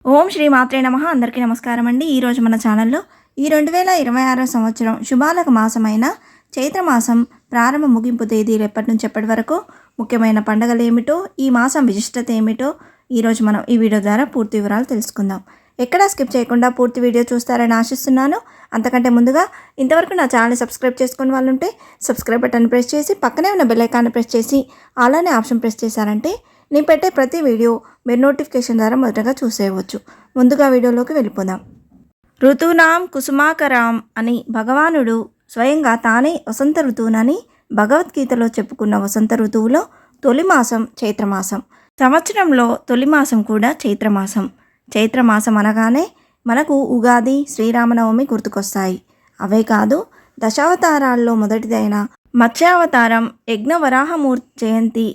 ఓం శ్రీ మాత్రే నమః. అందరికీ నమస్కారం అండి. ఈరోజు మన ఛానల్లో ఈ 2026 సంవత్సరం శుభాలకు మాసమైన చైత్రమాసం ప్రారంభ ముగింపు తేదీలు ఎప్పటి నుంచి ఎప్పటి వరకు, ముఖ్యమైన పండుగలు ఏమిటో, ఈ మాసం విశిష్టత ఏమిటో ఈరోజు మనం ఈ వీడియో ద్వారా పూర్తి వివరాలు తెలుసుకుందాం. ఎక్కడా స్కిప్ చేయకుండా పూర్తి వీడియో చూస్తారని ఆశిస్తున్నాను. అంతకంటే ముందుగా ఇంతవరకు నా ఛానల్ని సబ్స్క్రైబ్ చేసుకుని వాళ్ళు ఉంటే సబ్స్క్రైబ్ బటన్ ప్రెస్ చేసి పక్కనే ఉన్న బెల్ ఐకాన్ని ప్రెస్ చేసి అలానే ఆప్షన్ ప్రెస్ చేశారంటే నేను పెట్టే ప్రతి వీడియో మీరు నోటిఫికేషన్ ద్వారా మొదటగా చూసేయవచ్చు. ముందుగా వీడియోలోకి వెళ్ళిపోదాం. ఋతూనాం కుసుమాకరాం అని భగవానుడు స్వయంగా తానే వసంత ఋతువునని భగవద్గీతలో చెప్పుకున్న వసంత ఋతువులో తొలి మాసం చైత్రమాసం. సంవత్సరంలో తొలి మాసం కూడా చైత్రమాసం. చైత్రమాసం అనగానే మనకు ఉగాది, శ్రీరామనవమి గుర్తుకొస్తాయి. అవే కాదు, దశావతారాల్లో మొదటిదైన మత్స్యావతారం, యజ్ఞవరాహమూర్తి జయంతి,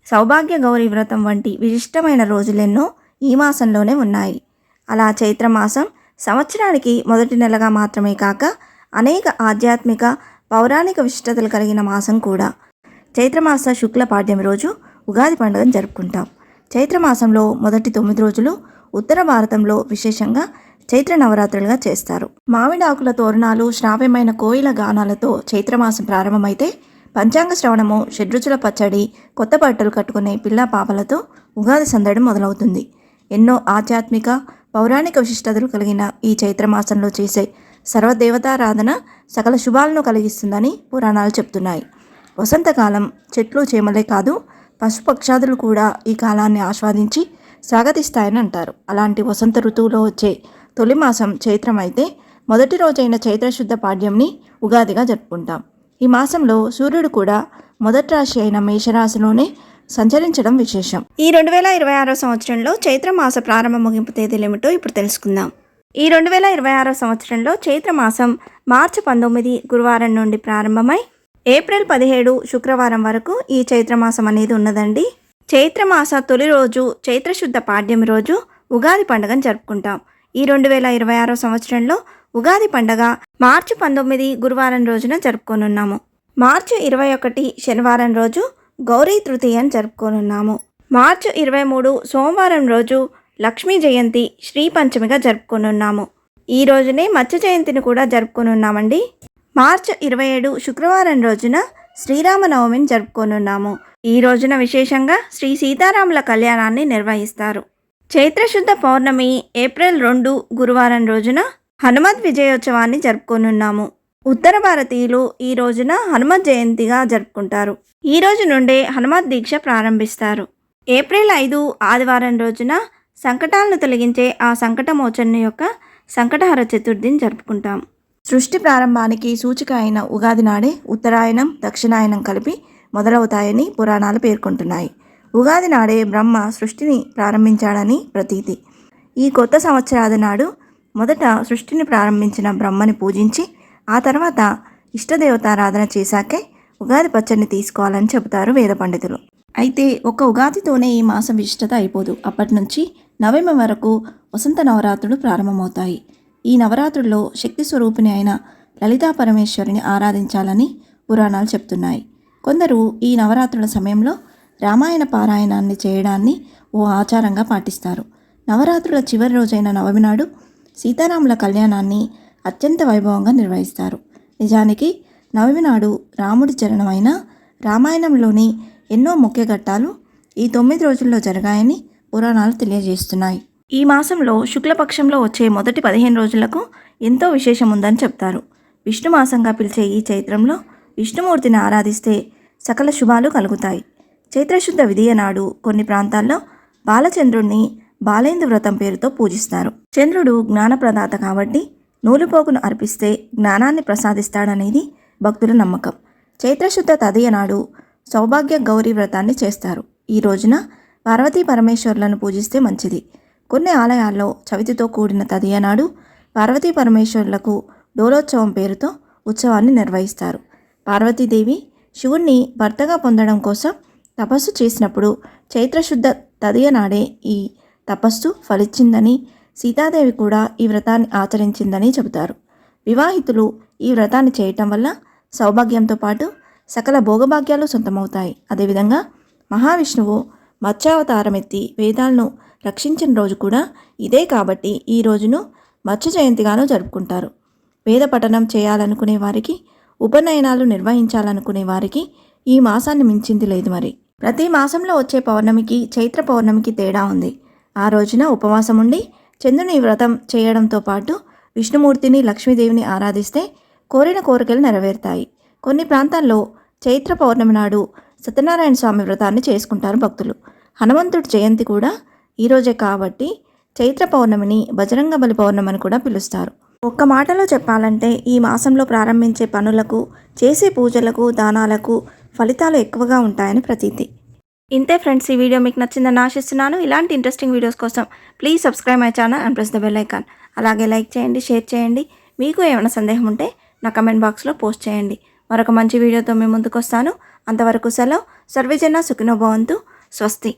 సౌభాగ్య గౌరీ వ్రతం వంటి విశిష్టమైన రోజులెన్నో ఈ మాసంలోనే ఉన్నాయి. అలా చైత్రమాసం సంవత్సరానికి మొదటి నెలగా మాత్రమే కాక అనేక ఆధ్యాత్మిక, పౌరాణిక విశిష్టతలు కలిగిన మాసం కూడా. చైత్రమాస శుక్ల పాడ్యమి రోజు ఉగాది పండుగను జరుపుకుంటాం. చైత్రమాసంలో మొదటి 9 రోజులు ఉత్తర భారతంలో విశేషంగా చైత్ర నవరాత్రులుగా చేస్తారు. మామిడాకుల తోరణాలు, శ్రావ్యమైన కోయిల గానాలతో చైత్రమాసం ప్రారంభమైతే పంచాంగ శ్రవణము, షడ్రుచుల పచ్చడి, కొత్త బట్టలు కట్టుకునే పిల్ల పాపలతో ఉగాది సందడి మొదలవుతుంది. ఎన్నో ఆధ్యాత్మిక, పౌరాణిక విశిష్టతలు కలిగిన ఈ చైత్రమాసంలో చేసే సర్వదేవతారాధన సకల శుభాలను కలిగిస్తుందని పురాణాలు చెప్తున్నాయి. వసంతకాలం చెట్లు చేమలే కాదు, పశుపక్షాదులు కూడా ఈ కాలాన్ని ఆస్వాదించి స్వాగతిస్తాయని అంటారు. అలాంటి వసంత ఋతువులో వచ్చే తొలి మాసం చైత్రం అయితే మొదటి రోజైన చైత్రశుద్ధ పాడ్యంని ఉగాదిగా జరుపుకుంటాం. ఈ మాసంలో సూర్యుడు కూడా మొదటి రాశి అయిన మేషరాశిలోనే సంచరించడం విశేషం. ఈ 2026 సంవత్సరంలో చైత్రమాస ప్రారంభ ముగింపు తేదీలు ఏమిటో ఇప్పుడు తెలుసుకుందాం. ఈ 2026 సంవత్సరంలో చైత్రమాసం మార్చి 19 గురువారం నుండి ప్రారంభమై ఏప్రిల్ 17 శుక్రవారం వరకు ఈ చైత్రమాసం అనేది ఉన్నదండి. చైత్రమాస తొలి రోజు చైత్రశుద్ధ పాడ్యమి రోజు ఉగాది పండుగను జరుపుకుంటాం. ఈ 2026 సంవత్సరంలో ఉగాది పండగ మార్చి 19 గురువారం రోజున జరుపుకోనున్నాము. మార్చి 21 శనివారం రోజు గౌరీ తృతీయను జరుపుకోనున్నాము. మార్చి 23 సోమవారం రోజు లక్ష్మీ జయంతి, శ్రీ పంచమిగా జరుపుకోనున్నాము. ఈ రోజునే మత్స్య జయంతిని కూడా జరుపుకోనున్నామండి. మార్చి 27 శుక్రవారం రోజున శ్రీరామనవమిని జరుపుకోనున్నాము. ఈ రోజున విశేషంగా శ్రీ సీతారాముల కళ్యాణాన్ని నిర్వహిస్తారు. చైత్రశుద్ధ పౌర్ణమి ఏప్రిల్ 2 గురువారం రోజున హనుమత్ విజయోత్సవాన్ని జరుపుకోనున్నాము. ఉత్తర భారతీయులు ఈ రోజున హనుమత్ జయంతిగా జరుపుకుంటారు. ఈ రోజు నుండే హనుమత్ దీక్ష ప్రారంభిస్తారు. ఏప్రిల్ 5 ఆదివారం రోజున సంకటాలను తొలగించే ఆ సంకటమోచన యొక్క సంకటహర చతుర్థిని జరుపుకుంటాం. సృష్టి ప్రారంభానికి సూచిక అయిన ఉగాది నాడే ఉత్తరాయణం, దక్షిణాయనం కలిపి మొదలవుతాయని పురాణాలు పేర్కొంటున్నాయి. ఉగాది నాడే బ్రహ్మ సృష్టిని ప్రారంభించాడని ప్రతీతి. ఈ కొత్త సంవత్సరాది నాడు మొదట సృష్టిని ప్రారంభించిన బ్రహ్మని పూజించి ఆ తర్వాత ఇష్టదేవతారాధన చేశాకే ఉగాది పచ్చడిని తీసుకోవాలని చెబుతారు వేద పండితులు. అయితే ఒక్క ఉగాదితోనే ఈ మాసం విశిష్టత అయిపోదు. అప్పటి నుంచి నవమి వరకు వసంత నవరాత్రులు ప్రారంభమవుతాయి. ఈ నవరాత్రుల్లో శక్తి స్వరూపిణి అయిన లలితా పరమేశ్వరిని ఆరాధించాలని పురాణాలు చెప్తున్నాయి. కొందరు ఈ నవరాత్రుల సమయంలో రామాయణ పారాయణాన్ని చేయడాన్ని ఓ ఆచారంగా పాటిస్తారు. నవరాత్రుల చివరి రోజైన నవమి నాడు సీతారాముల కళ్యాణాన్ని అత్యంత వైభవంగా నిర్వహిస్తారు. నిజానికి నవమి నాడు రాముడి చరణమైన రామాయణంలోని ఎన్నో ముఖ్య ఘట్టాలు ఈ 9 రోజుల్లో జరిగాయని పురాణాలు తెలియజేస్తున్నాయి. ఈ మాసంలో శుక్లపక్షంలో వచ్చే మొదటి 15 రోజులకు ఎంతో విశేషం ఉందని చెప్తారు. విష్ణు మాసంగా పిలిచే ఈ చైత్రంలో విష్ణుమూర్తిని ఆరాధిస్తే సకల శుభాలు కలుగుతాయి. చైత్రశుద్ధ విధియ నాడు కొన్ని ప్రాంతాల్లో బాలచంద్రుణ్ణి బాలేందు వ్రతం పేరుతో పూజిస్తారు. చంద్రుడు జ్ఞానప్రదాత కాబట్టి నూలుపోగును అర్పిస్తే జ్ఞానాన్ని ప్రసాదిస్తాడనేది భక్తుల నమ్మకం. చైత్రశుద్ధ తదియ నాడు సౌభాగ్య గౌరీ వ్రతాన్ని చేస్తారు. ఈ రోజున పార్వతీ పరమేశ్వరులను పూజిస్తే మంచిది. కొన్ని ఆలయాల్లో చవితితో కూడిన తదియ నాడు పార్వతీ పరమేశ్వరులకు డోలోత్సవం పేరుతో ఉత్సవాన్ని నిర్వహిస్తారు. పార్వతీదేవి శివుణ్ణి భర్తగా పొందడం కోసం తపస్సు చేసినప్పుడు చైత్రశుద్ధ తదియ నాడే ఈ తపస్సు ఫలించిందని, సీతాదేవి కూడా ఈ వ్రతాన్ని ఆచరించిందని చెబుతారు. వివాహితులు ఈ వ్రతాన్ని చేయటం వల్ల సౌభాగ్యంతో పాటు సకల భోగభాగ్యాలు సొంతమవుతాయి. అదేవిధంగా మహావిష్ణువు మత్స్యావతారం ఎత్తి వేదాలను రక్షించిన రోజు కూడా ఇదే కాబట్టి ఈ రోజును మత్స్య జయంతిగాను జరుపుకుంటారు. వేద పఠనం చేయాలనుకునే వారికి, ఉపనయనాలు నిర్వహించాలనుకునే వారికి ఈ మాసాన్ని మించింది లేదు. మరి ప్రతి మాసంలో వచ్చే పౌర్ణమికి చైత్ర పౌర్ణమికి తేడా ఉంది. ఆ రోజున ఉపవాసం ఉండి చంద్రుని వ్రతం చేయడంతో పాటు విష్ణుమూర్తిని, లక్ష్మీదేవిని ఆరాధిస్తే కోరిన కోరికలు నెరవేరుతాయి. కొన్ని ప్రాంతాల్లో చైత్ర పౌర్ణమి నాడు సత్యనారాయణ స్వామి వ్రతాన్ని చేసుకుంటారు భక్తులు. హనుమంతుడి జయంతి కూడా ఈరోజే కాబట్టి చైత్ర పౌర్ణమిని బజరంగ బలి పౌర్ణమి అని కూడా పిలుస్తారు. ఒక్క మాటలో చెప్పాలంటే ఈ మాసంలో ప్రారంభించే పనులకు, చేసే పూజలకు, దానాలకు ఫలితాలు ఎక్కువగా ఉంటాయని ప్రతీతి. ఇంతే ఫ్రెండ్స్, ఈ వీడియో మీకు నచ్చిందని ఆశిస్తున్నాను. ఇలాంటి ఇంట్రెస్టింగ్ వీడియోస్ కోసం please subscribe my channel and press the bell icon. అలాగే లైక్ చేయండి, షేర్ చేయండి. మీకు ఏమైనా సందేహం ఉంటే నా కమెంట్ బాక్స్లో పోస్ట్ చేయండి. మరొక మంచి వీడియోతో మేము ముందుకు వస్తాను. అంతవరకు సెలవు. సర్వేజన సుఖినో భవంతు. స్వస్తి.